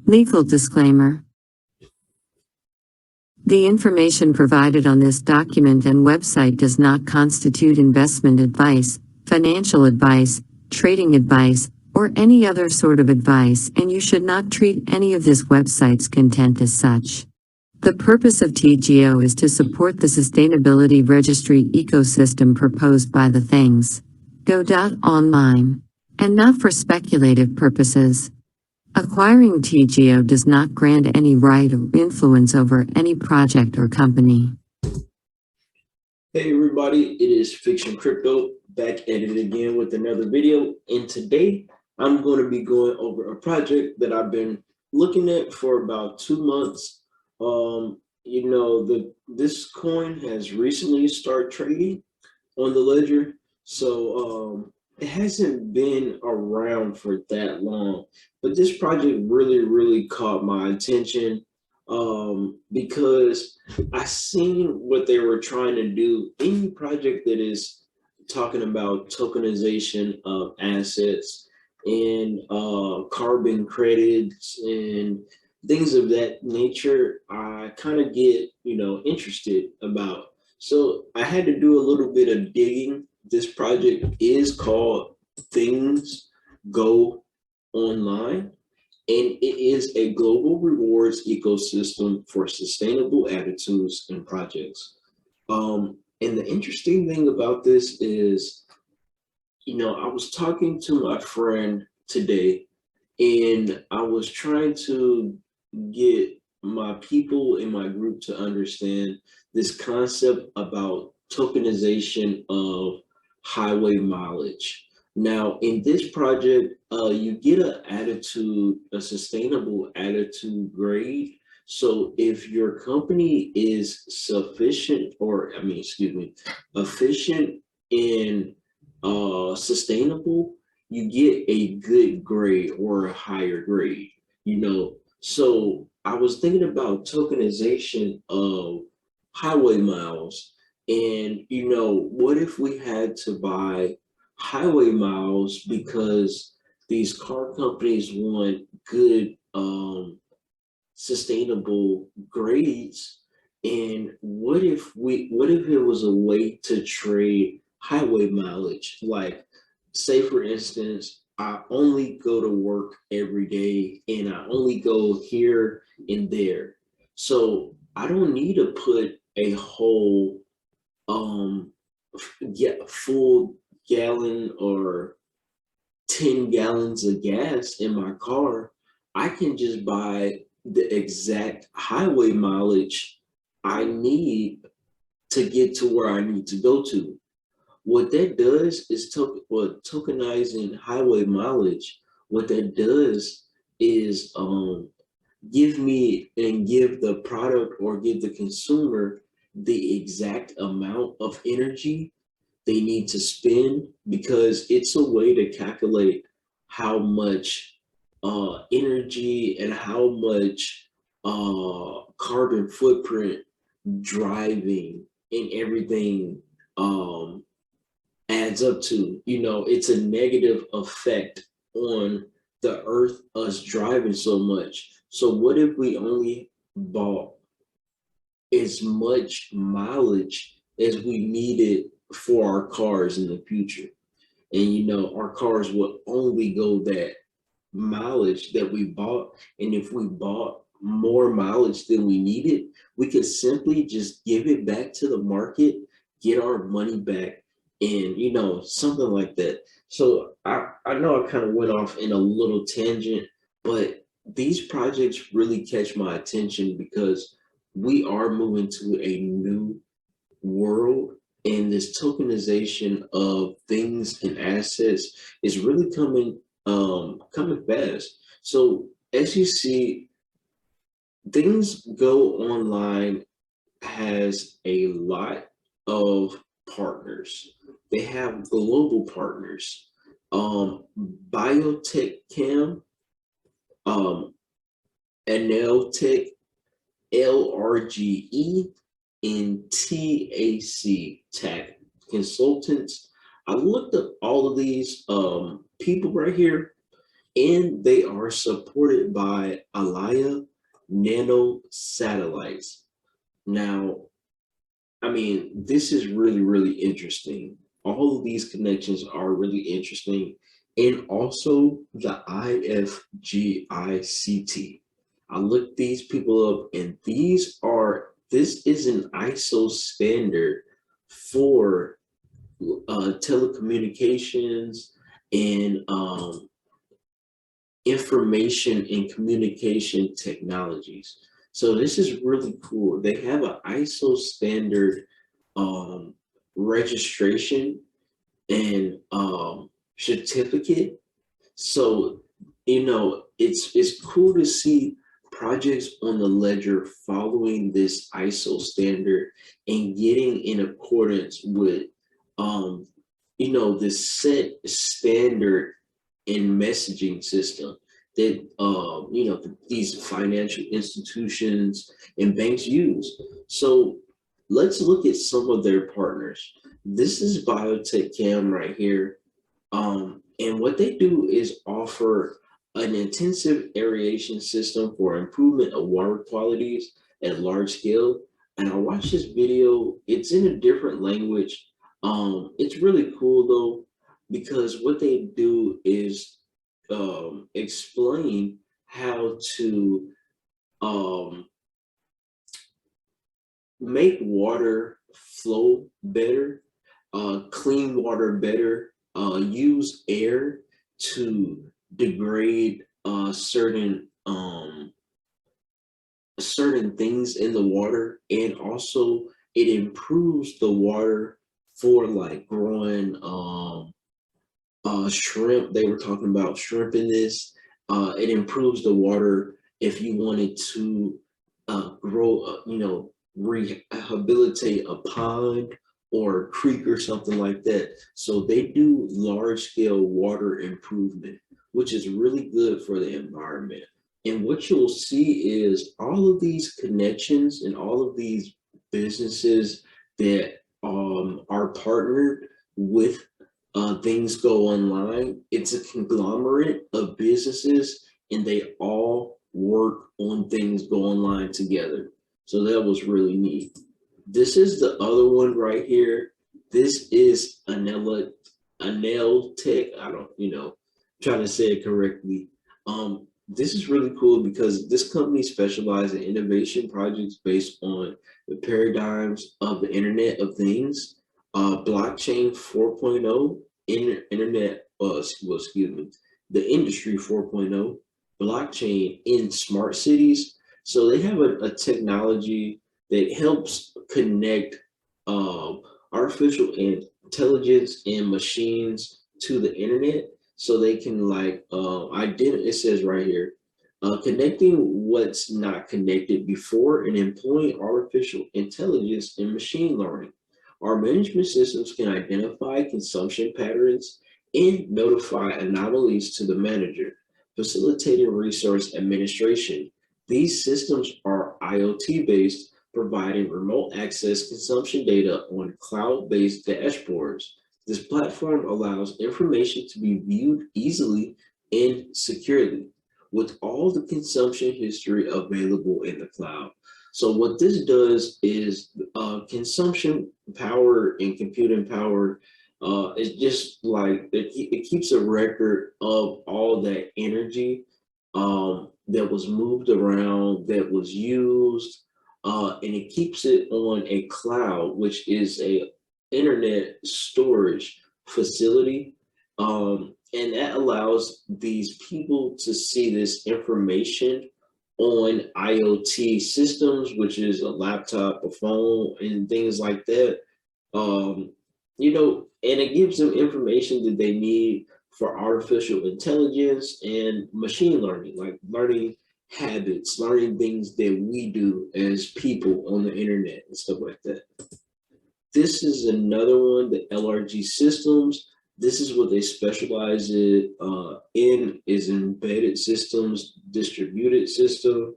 Legal disclaimer. The information provided on this document and website does not constitute investment advice, financial advice, trading advice, or any other sort of advice, and you should not treat any of this website's content as such. The purpose of TGO is to support the sustainability registry ecosystem proposed by the Things Go.online, and not for speculative purposes. Acquiring TGO does not grant any right or influence over any project or company. Hey everybody, it is Fiction Crypto back at it again with another video, and today I'm going to be going over a project that I've been looking at for about 2 months. This coin has recently started trading on the ledger, so it hasn't been around for that long, but this project really caught my attention because I seen what they were trying to do. Any project that is talking about tokenization of assets and carbon credits and things of that nature, I kind of get interested about. So I had to do a little bit of digging. This project is called Things Go Online, and it is a global rewards ecosystem for sustainable attitudes and projects. And the interesting thing about this is, I was talking to my friend today, and I was trying to get my people in my group to understand this concept about tokenization of highway mileage. Now, in this project, you get a sustainable attitude grade. So if your company is efficient and sustainable, you get a good grade or a higher grade, So I was thinking about tokenization of highway miles, and what if we had to buy highway miles because these car companies want good sustainable grades? And what if it was a way to trade highway mileage? Like, say for instance, I only go to work every day and I only go here and there, so I don't need to put a whole full gallon or 10 gallons of gas in my car. I can just buy the exact highway mileage I need to get to where I need to go to. What that does is tokenizing highway mileage. What that does is give the product or give the consumer the exact amount of energy they need to spend, because it's a way to calculate how much energy and how much carbon footprint driving and everything adds up to. It's a negative effect on the earth, us driving so much. So what if we only bought as much mileage as we needed for our cars in the future? And our cars will only go that mileage that we bought. And if we bought more mileage than we needed, we could simply just give it back to the market, get our money back, and something like that. So I know I kind of went off in a little tangent, but these projects really catch my attention because we are moving to a new world, and this tokenization of things and assets is really coming fast. So as you see, Things Go Online has a lot of partners. They have global partners, Biotech Cam, Aneltech, LRGE, and TAC Tech Consultants. I looked up all of these people right here, and they are supported by Alaya nano satellites. Now, I mean, this is really, really interesting. All of these connections are really interesting. And also the IFGICT. I looked these people up, and this is an ISO standard for telecommunications and information and communication technologies. So this is really cool. They have an ISO standard um, registration and certificate. So it's cool to see projects on the ledger following this ISO standard and getting in accordance with this set standard and messaging system that these financial institutions and banks use. So let's look at some of their partners. This is Biotech Cam right here. And what they do is offer an intensive aeration system for improvement of water qualities at large scale. And I watched this video. It's in a different language. It's really cool though, because what they do is explain how to make water flow better, clean water better, use air to degrade certain things in the water, and also it improves the water for like growing shrimp. They were talking about shrimp in this. It improves the water if you wanted to grow, rehabilitate a pond or a creek or something like that. So they do large scale water improvement, which is really good for the environment. And what you'll see is all of these connections and all of these businesses that are partnered with Things Go Online. It's a conglomerate of businesses, and they all work on Things Go Online together. So that was really neat. This is the other one right here. This is Anel Tech. I don't, trying to say it correctly. This is really cool because this company specializes in innovation projects based on the paradigms of the Internet of Things, blockchain 4.0, the industry 4.0, blockchain in smart cities. So they have a technology that helps connect artificial intelligence and machines to the internet, so they can it says right here, connecting what's not connected before and employing artificial intelligence and machine learning. Our management systems can identify consumption patterns and notify anomalies to the manager, facilitating resource administration. These systems are IoT based, providing remote access consumption data on cloud-based dashboards. This platform allows information to be viewed easily and securely, with all the consumption history available in the cloud. So what this does is consumption power and computing power is just like, it keeps a record of all that energy that was moved around, that was used, and it keeps it on a cloud, which is a internet storage facility. And that allows these people to see this information on IoT systems, which is a laptop, a phone, and things like that. And it gives them information that they need for artificial intelligence and machine learning, like learning habits, learning things that we do as people on the internet and stuff like that. This is another one, the LRG systems. This is what they specialize in is embedded systems, distributed systems,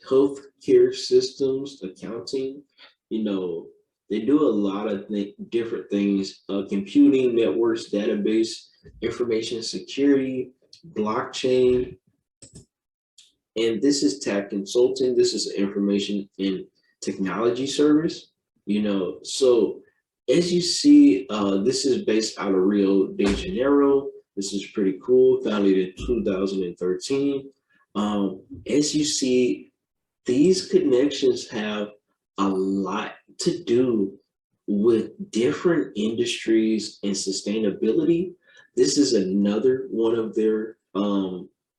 healthcare systems, accounting. They do a lot of different things, computing networks, database information security, blockchain, and this is TAP Consulting. This is information and technology service. So as you see, this is based out of Rio de Janeiro. This is pretty cool, founded in 2013. As you see, these connections have a lot to do with different industries and sustainability. This is another one of their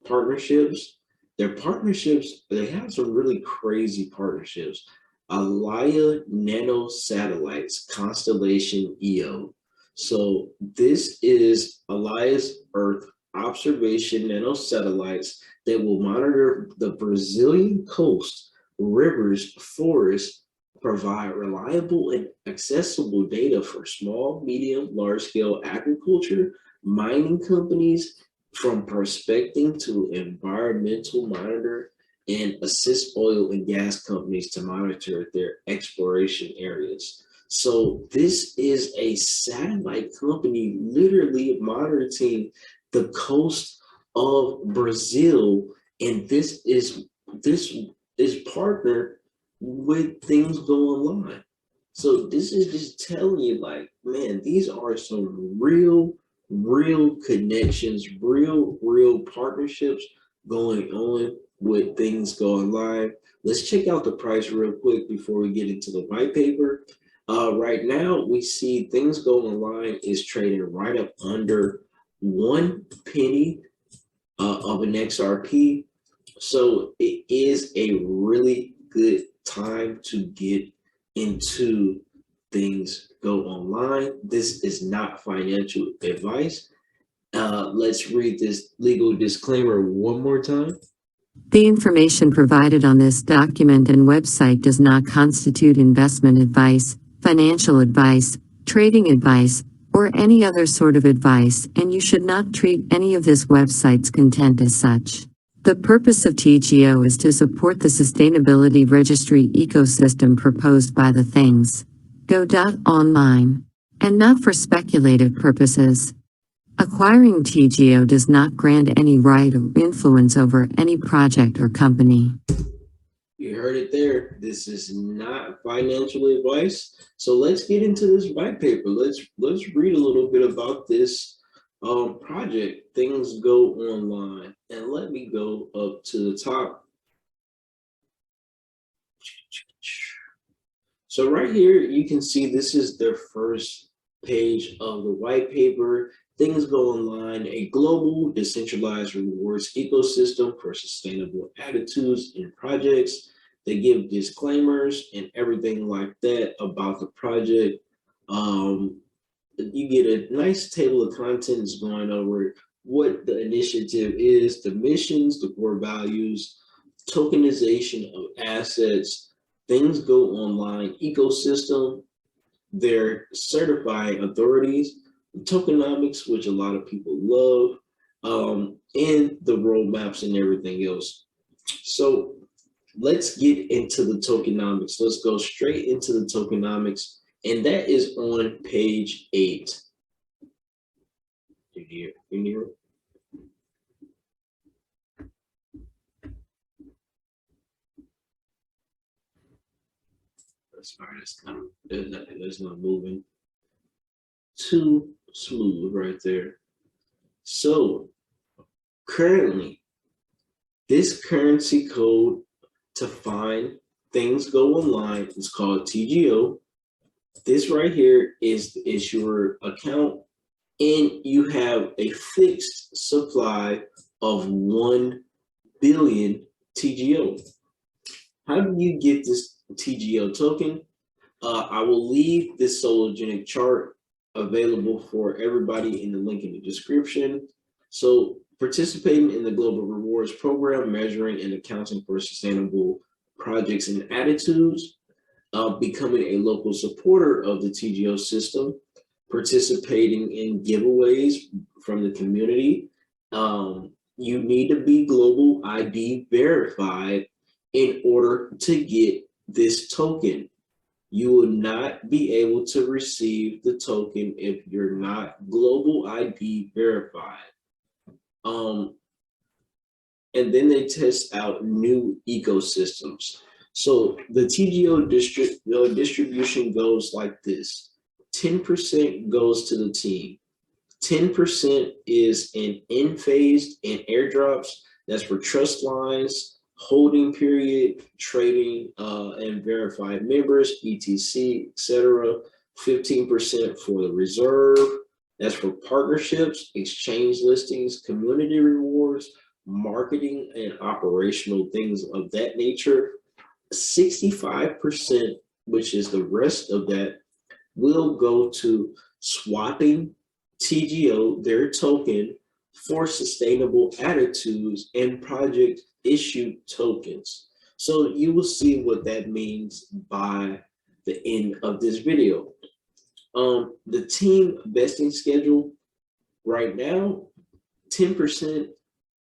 partnerships. Their partnerships, they have some really crazy partnerships. Alaya Nano Satellites, Constellation EO. So this is Alaya's Earth observation nanosatellites that will monitor the Brazilian coast, rivers, forests, provide reliable and accessible data for small, medium, large-scale agriculture, mining companies, from prospecting to environmental monitor, and assist oil and gas companies to monitor their exploration areas. So this is a satellite company literally monitoring the coast of Brazil, and this is partnered with things going on. So this is just telling you, like, man, these are some real connections, real partnerships going on with things going live. Let's check out the price real quick before we get into the white paper. Right now, we see things go online is trading right up under 1 penny of an XRP. So it is a really good time to get into things go online. This is not financial advice. Let's read this legal disclaimer one more time. The information provided on this document and website does not constitute investment advice, financial advice, trading advice, or any other sort of advice, and you should not treat any of this website's content as such. The purpose of TGO is to support the sustainability registry ecosystem proposed by the Things Go Online, and not for speculative purposes. Acquiring TGO does not grant any right or influence over any project or company. You heard it there. This is not financial advice. So let's get into this white paper. Let's read a little bit about this project, Things Go Online. And let me go up to the top. So right here, you can see this is their first page of the white paper. Things Go Online, a global decentralized rewards ecosystem for sustainable attitudes and projects. They give disclaimers and everything like that about the project. You get a nice table of contents going over what the initiative is, the missions, the core values, tokenization of assets, Things Go Online ecosystem, their certifying authorities, Tokenomics, which a lot of people love, and the roadmaps and everything else. So let's get into the tokenomics. Let's go straight into the tokenomics, and that is on page 8. You hear? Sorry, that's not moving too smooth right there. So currently, this currency code to find Things Go Online is called TGO. This right here is your account, and you have a fixed supply of 1 billion TGO. How do you get this TGO token? I will leave this sologenic chart available for everybody in the link in the description. So participating in the Global Rewards Program, measuring and accounting for sustainable projects and attitudes, becoming a local supporter of the TGO system, participating in giveaways from the community. You need to be global ID verified in order to get this token. You will not be able to receive the token if you're not global ID verified. And then they test out new ecosystems. So the TGO distribution goes like this. 10% goes to the team. 10% is in phased and airdrops. That's for trust lines, holding period, trading, and verified members, ETC, etc. 15% for the reserve. That's for partnerships, exchange listings, community rewards, marketing, and operational things of that nature. 65%, which is the rest of that, will go to swapping TGO, their token, for sustainable attitudes and project issued tokens. So you will see what that means by the end of this video. The team vesting schedule right now, 10%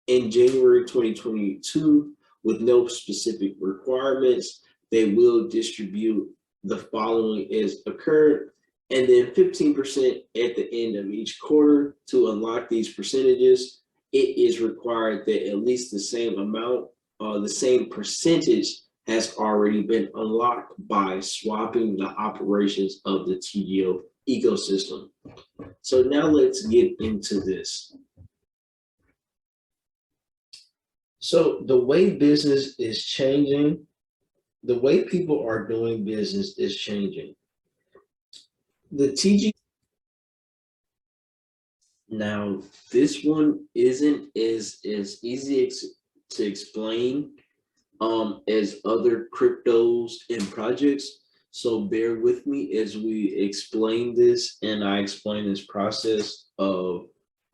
in January 2022 with no specific requirements. They will distribute the following as occurred, and then 15% at the end of each quarter. To unlock these percentages, it is required that at least the same amount, the same percentage has already been unlocked by swapping the operations of the TGO ecosystem. So now let's get into this. So the way business is changing, the way people are doing business is changing. The TG. Now, this one isn't as easy to explain as other cryptos and projects. So bear with me as we explain this, and I explain this process of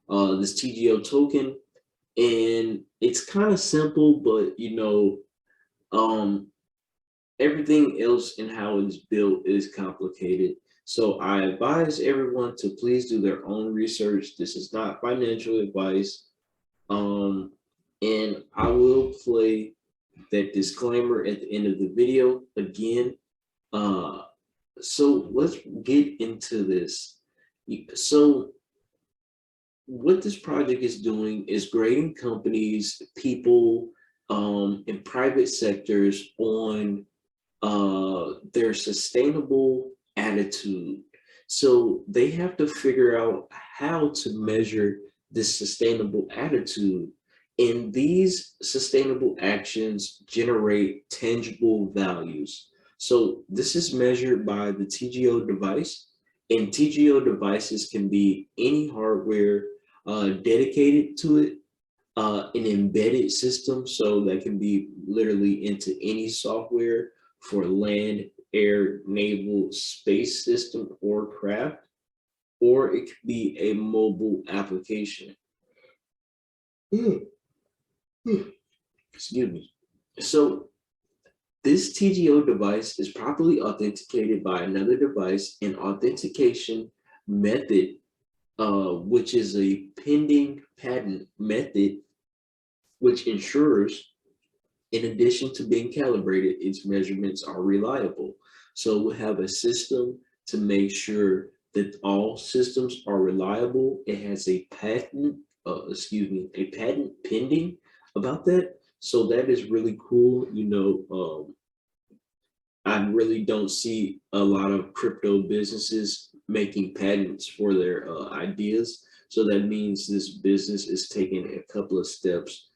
this TGO token. And it's kind of simple, but everything else and how it's built is complicated. So I advise everyone to please do their own research. This is not financial advice. And I will play that disclaimer at the end of the video again. So let's get into this. So what this project is doing is grading companies, people, in private sectors on their sustainable attitude. So they have to figure out how to measure this sustainable attitude. And these sustainable actions generate tangible values. So this is measured by the TGO device, and TGO devices can be any hardware dedicated to it, an embedded system, so that can be literally into any software for land, air, naval, space system, or craft, or it could be a mobile application. Excuse me. So this TGO device is properly authenticated by another device, an authentication method, which is a pending patent method, which ensures, in addition to being calibrated, its measurements are reliable. So we have a system to make sure that all systems are reliable. It has a patent, a patent pending about that. So that is really cool. I really don't see a lot of crypto businesses making patents for their ideas. So that means this business is taking a couple of steps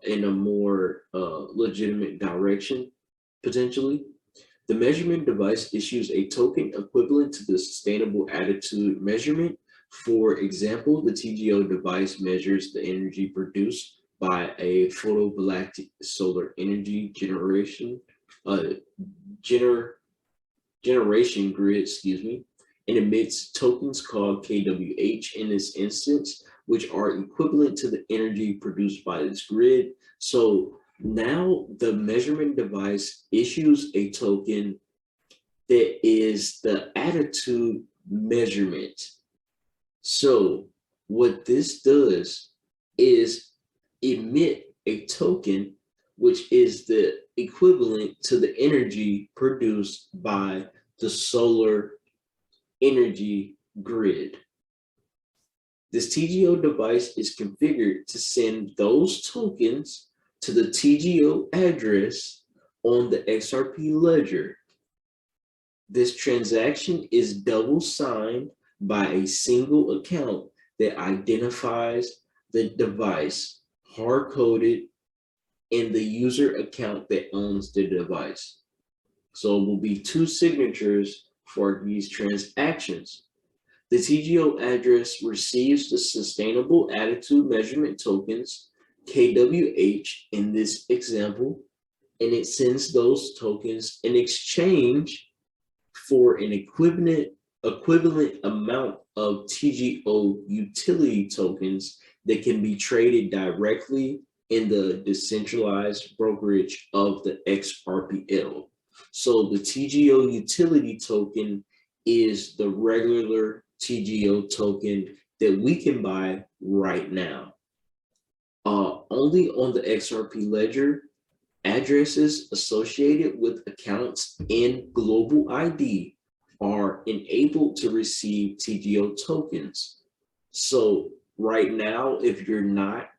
in a more legitimate direction, potentially. The measurement device issues a token equivalent to the sustainable attitude measurement. For example, the TGO device measures the energy produced by a photovoltaic solar energy generation grid, and emits tokens called KWH in this instance, which are equivalent to the energy produced by this grid. So now the measurement device issues a token that is the attitude measurement. So what this does is emit a token which is the equivalent to the energy produced by the solar energy grid. This TGO device is configured to send those tokens to the TGO address on the XRP ledger. This transaction is double signed by a single account that identifies the device, hard coded, and the user account that owns the device. So it will be two signatures for these transactions. The TGO address receives the Sustainable Attitude Measurement Tokens, KWH in this example, and it sends those tokens in exchange for an equivalent amount of TGO utility tokens that can be traded directly in the decentralized brokerage of the XRPL. So the TGO utility token is the regular TGO token that we can buy right now. Only on the XRP ledger, addresses associated with accounts in Global ID are enabled to receive TGO tokens. So right now, if you're not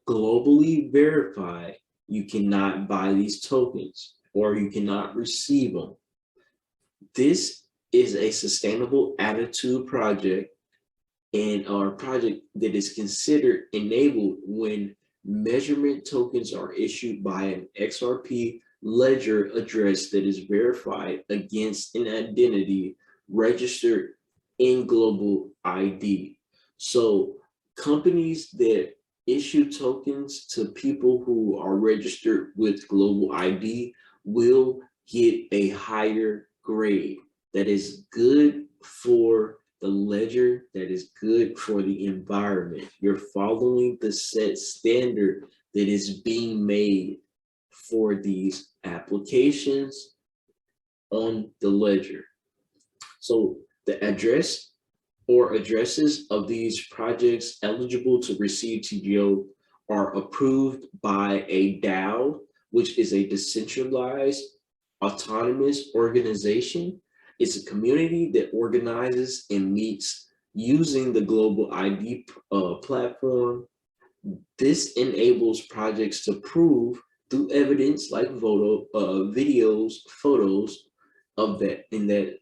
globally verified, you cannot buy these tokens or you cannot receive them. This is a sustainable attitude project and our project that is considered enabled when measurement tokens are issued by an XRP ledger address that is verified against an identity registered in Global ID. So companies that issue tokens to people who are registered with Global ID will get a higher grade that is good for the ledger, that is good for the environment. You're following the set standard that is being made for these applications on the ledger. So the address or addresses of these projects eligible to receive TGO are approved by a DAO, which is a decentralized autonomous organization. It's a community that organizes and meets using the Global ID platform. This enables projects to prove through evidence like videos, photos of that and that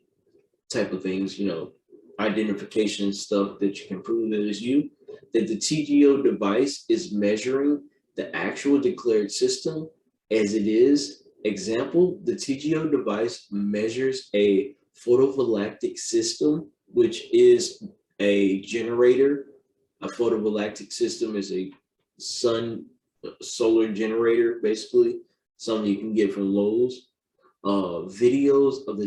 type of things, you know, identification stuff that you can prove that is you, that the TGO device is measuring the actual declared system as it is. Example, the TGO device measures a photovoltaic system, which is a generator. A photovoltaic system is a solar generator, basically, something you can get from Lowe's. Videos of the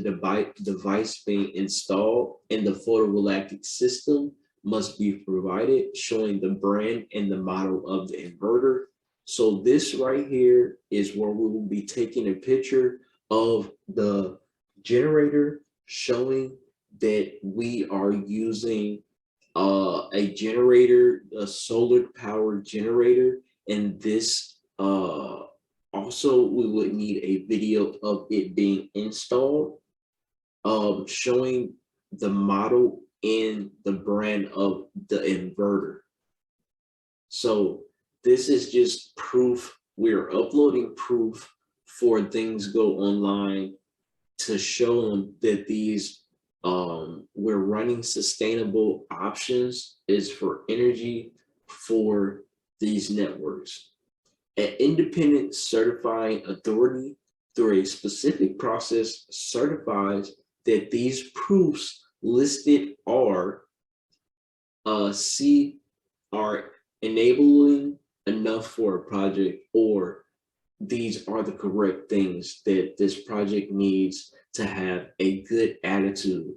device being installed in the photovoltaic system must be provided, showing the brand and the model of the inverter. So this right here is where we will be taking a picture of the generator, showing that we are using a generator, a solar powered generator, and this also we would need a video of it being installed, showing the model and the brand of the inverter. So this is just proof. We're uploading proof for things go online to show them that these we're running sustainable options is for energy for these networks. An independent certifying authority through a specific process certifies that these proofs listed are are enabling enough for a project, or these are the correct things that this project needs to have a good attitude.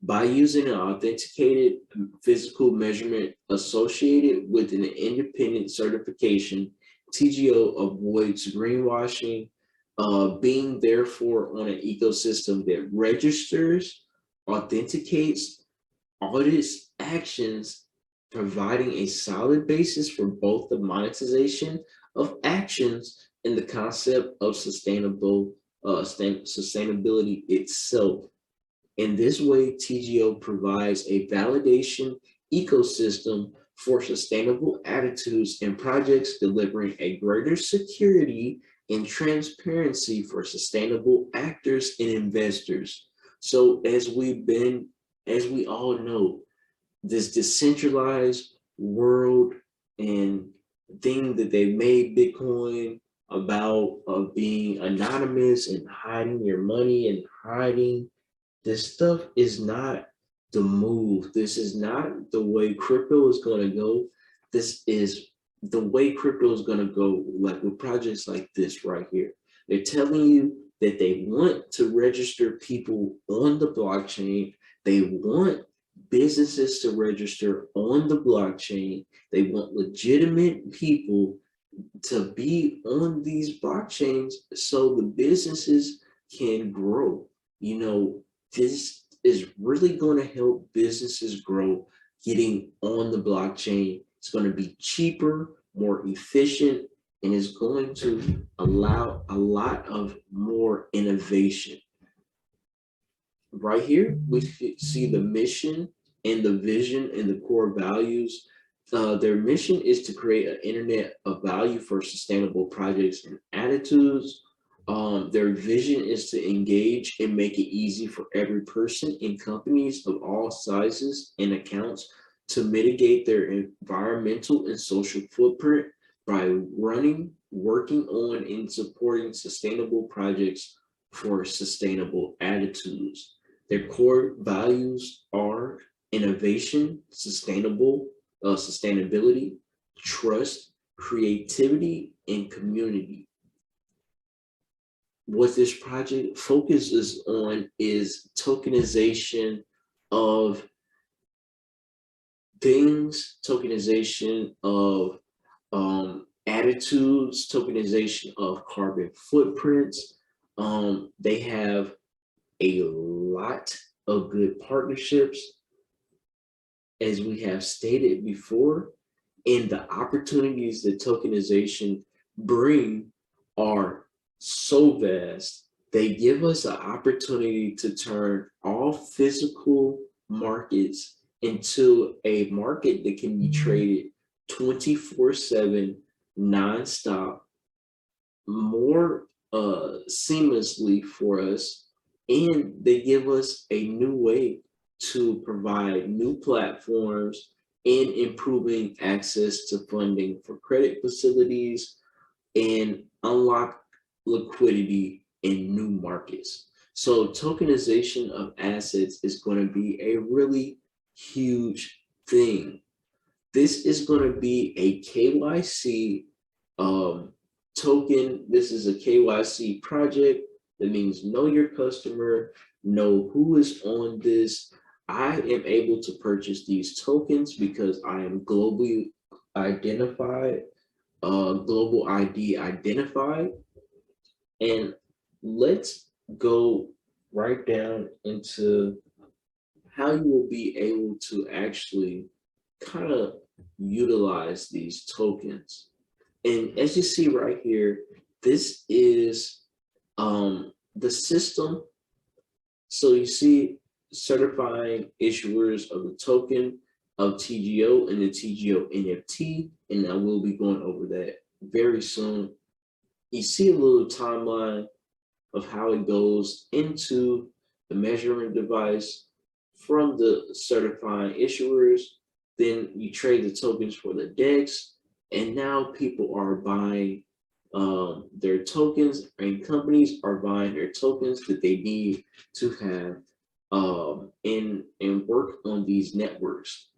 By using an authenticated physical measurement associated with an independent certification, TGO avoids greenwashing, being therefore on an ecosystem that registers, authenticates, audits actions, providing a solid basis for both the monetization of actions and the concept of sustainability itself. In this way, TGO provides a validation ecosystem for sustainable attitudes and projects, delivering a greater security and transparency for sustainable actors and investors. So as we all know, this decentralized world and thing that they made Bitcoin about of being anonymous and hiding your money and hiding this stuff is not the move. This is not the way crypto is going to go. This is the way crypto is going to go, like with projects like this right here. They're telling you that they want to register people on the blockchain. They want businesses to register on the blockchain. They want legitimate people to be on these blockchains so the businesses can grow. You know, this is really going to help businesses grow. Getting on the blockchain, it's going to be cheaper, more efficient, and is going to allow a lot of more innovation. Right here, we see the mission and the vision and the core values. Their mission is to create an internet of value for sustainable projects and attitudes. Their vision is to engage and make it easy for every person in companies of all sizes and accounts to mitigate their environmental and social footprint by working on and supporting sustainable projects for sustainable attitudes. Their core values are innovation, sustainability, trust, creativity, and community. What this project focuses on is tokenization of things, tokenization of attitudes, tokenization of carbon footprints. They have a lot of good partnerships, as we have stated before, and the opportunities that tokenization bring are so vast. They give us an opportunity to turn all physical markets into a market that can be traded 24/7, nonstop, more seamlessly for us, and they give us a new way to provide new platforms and improving access to funding for credit facilities and unlock liquidity in new markets. So tokenization of assets is going to be a really huge thing. This is going to be a KYC token. This is a KYC project. That means know your customer, know who is on this. I am able to purchase these tokens because I am globally identified, global ID identified. And let's go right down into how you will be able to actually kind of utilize these tokens. And as you see right here, this is the system. So you see certifying issuers of the token of TGO and the TGO NFT, and I will be going over that very soon. You see a little timeline of how it goes into the measurement device from the certifying issuers. Then you trade the tokens for the DEX, and now people are buying their tokens, and companies are buying their tokens that they need to have and work on these networks.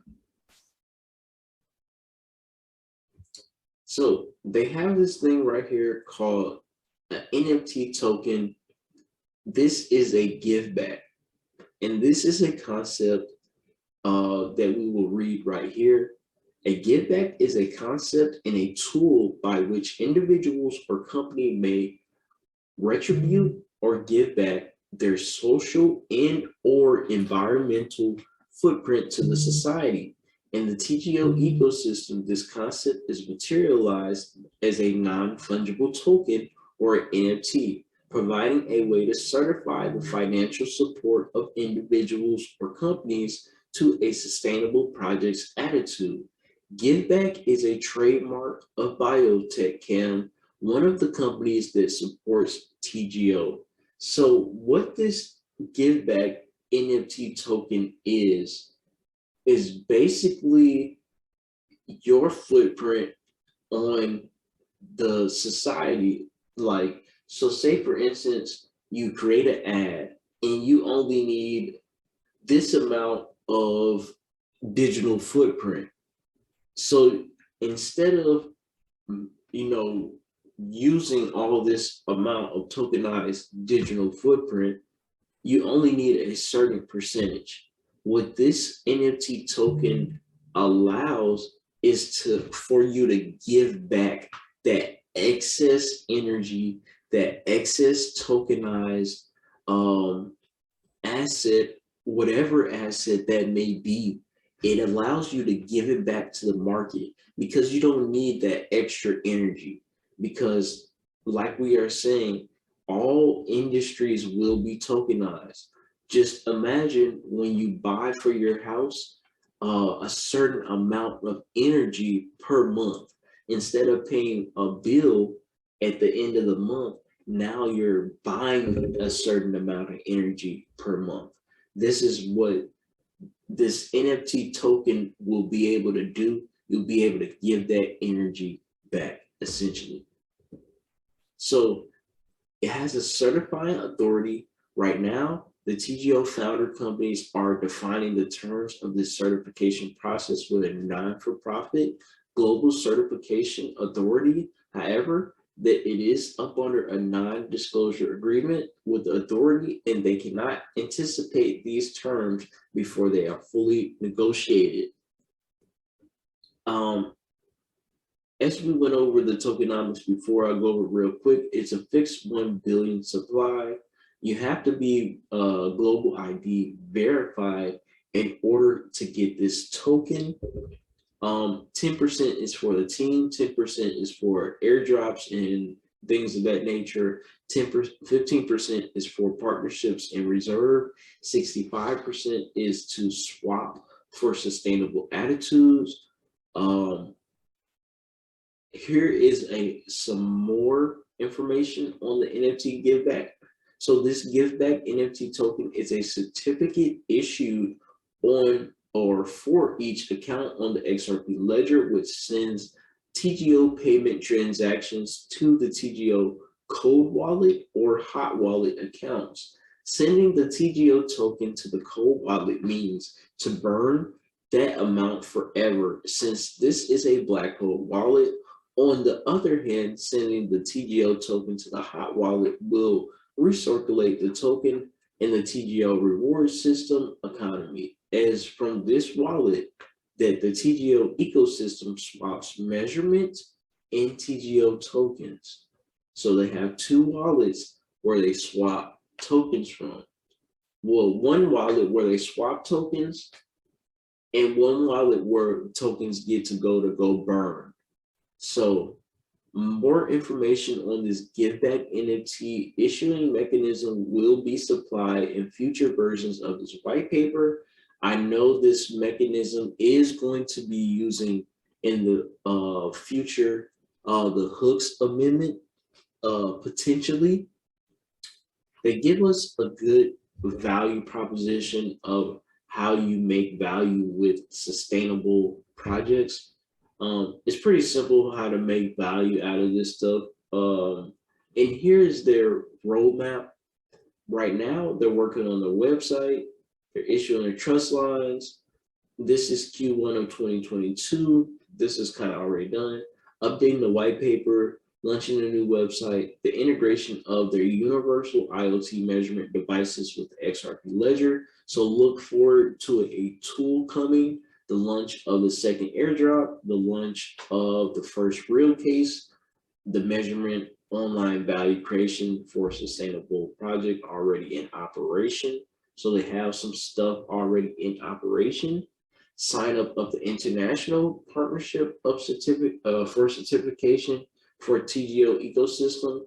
So they have this thing right here called an NFT token. This is a give back, and this is a concept that we will read right here. A give back is a concept and a tool by which individuals or company may retribute or give back their social and or environmental footprint to the society. In the TGO ecosystem, this concept is materialized as a non-fungible token or NFT, providing a way to certify the financial support of individuals or companies to a sustainable project's attitude. Give back is a trademark of biotech, Cam, one of the companies that supports TGO. So what this give back NFT token is basically your footprint on the society. Like, so say for instance, you create an ad and you only need this amount of digital footprint. So instead of, using all this amount of tokenized digital footprint, you only need a certain percentage. What this NFT token allows is for you to give back that excess energy, that excess tokenized asset, whatever asset that may be. It allows you to give it back to the market because you don't need that extra energy. Because, like we are saying, all industries will be tokenized. Just imagine when you buy for your house a certain amount of energy per month. Instead of paying a bill at the end of the month, now you're buying a certain amount of energy per month. This is what this NFT token will be able to do. You'll be able to give that energy back, essentially. So it has a certifying authority. Right now, the TGO founder companies are defining the terms of this certification process with a non-for-profit global certification authority. However, that it is up under a non-disclosure agreement with the authority, and they cannot anticipate these terms before they are fully negotiated. As we went over the tokenomics before, I'll go over real quick. It's a fixed 1 billion supply. You have to be global ID verified in order to get this token. 10% is for the team, 10% is for airdrops and things of that nature, 15% is for partnerships and reserve, 65% is to swap for sustainable attitudes. Here is some more information on the NFT give back. So this give back NFT token is a certificate issued on or for each account on the XRP ledger, which sends TGO payment transactions to the TGO cold wallet or hot wallet accounts. Sending the TGO token to the cold wallet means to burn that amount forever, since this is a black hole wallet. On the other hand, sending the TGO token to the hot wallet will recirculate the token in the TGO reward system economy, as from this wallet that the TGO ecosystem swaps measurement and TGO tokens. So they have two wallets where they swap tokens from. Well, one wallet where they swap tokens and one wallet where tokens get to go burn. So more information on this give back NFT issuing mechanism will be supplied in future versions of this white paper. I know this mechanism is going to be using in the future the Hooks Amendment, potentially. They give us a good value proposition of how you make value with sustainable projects. It's pretty simple how to make value out of this stuff. And here's their roadmap. Right now, they're working on their website. They're issuing their trust lines. This is Q1 of 2022. This is kind of already done. Updating the white paper, launching a new website, the integration of their universal IoT measurement devices with the XRP ledger. So look forward to a tool coming, the launch of the second airdrop, the launch of the first real case, the measurement online value creation for sustainable project already in operation. So they have some stuff already in operation. sign up of the International Partnership of for Certification for TGO Ecosystem,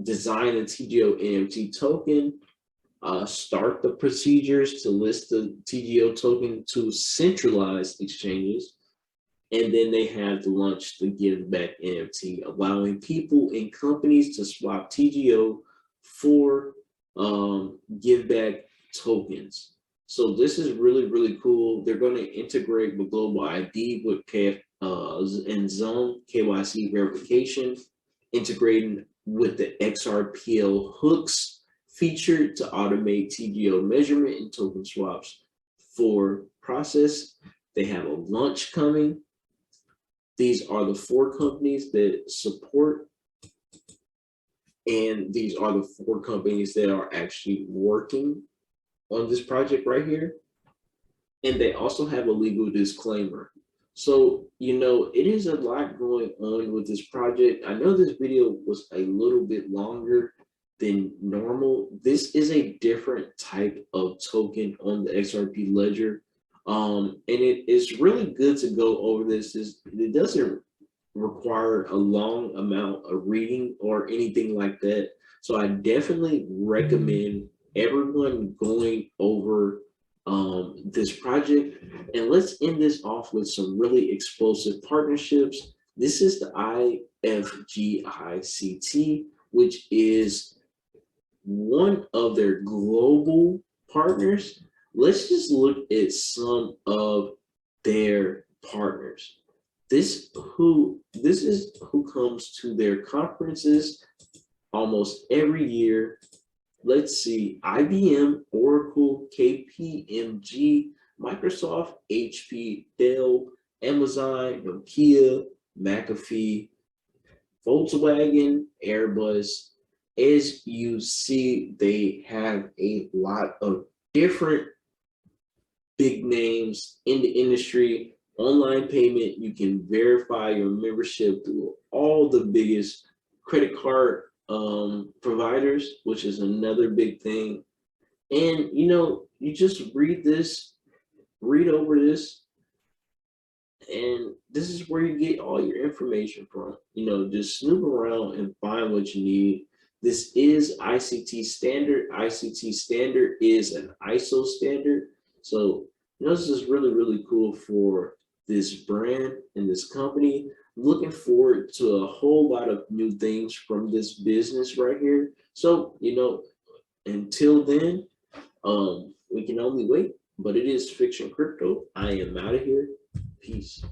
design a TGO NMT token, start the procedures to list the TGO token to centralized exchanges, and then they have to launch the Give Back NFT, allowing people and companies to swap TGO for Give Back tokens. So this is really, really cool. They're going to integrate with Global ID with and Zone KYC verification, integrating with the XRPL hooks feature to automate TGO measurement and token swaps for process. They have a launch coming. These are the 4 companies that support, and these are the 4 companies that are actually working on this project right here. And they also have a legal disclaimer. So, you know, it is a lot going on with this project. I know this video was a little bit longer than normal. This is a different type of token on the XRP ledger. And it is really good to go over this. It doesn't require a long amount of reading or anything like that. So I definitely recommend everyone going over this project. And let's end this off with some really explosive partnerships. This is the IFGICT, which is one of their global partners. Let's just look at some of their partners. This is who comes to their conferences almost every year. Let's see: IBM, Oracle, KPMG, Microsoft, HP, Dell, Amazon, Nokia, McAfee, Volkswagen, Airbus. As you see, they have a lot of different big names in the industry. Online payment, you can verify your membership through all the biggest credit card providers, which is another big thing. And you know, you just read over this, and this is where you get all your information from. You know, just snoop around and find what you need. This is ICT standard. ICT standard is an ISO standard. So, you know, this is really, really cool for this brand and this company. Looking forward to a whole lot of new things from this business right here. So, you know, until then, we can only wait, but it is Fiction Crypto. I am out of here. Peace.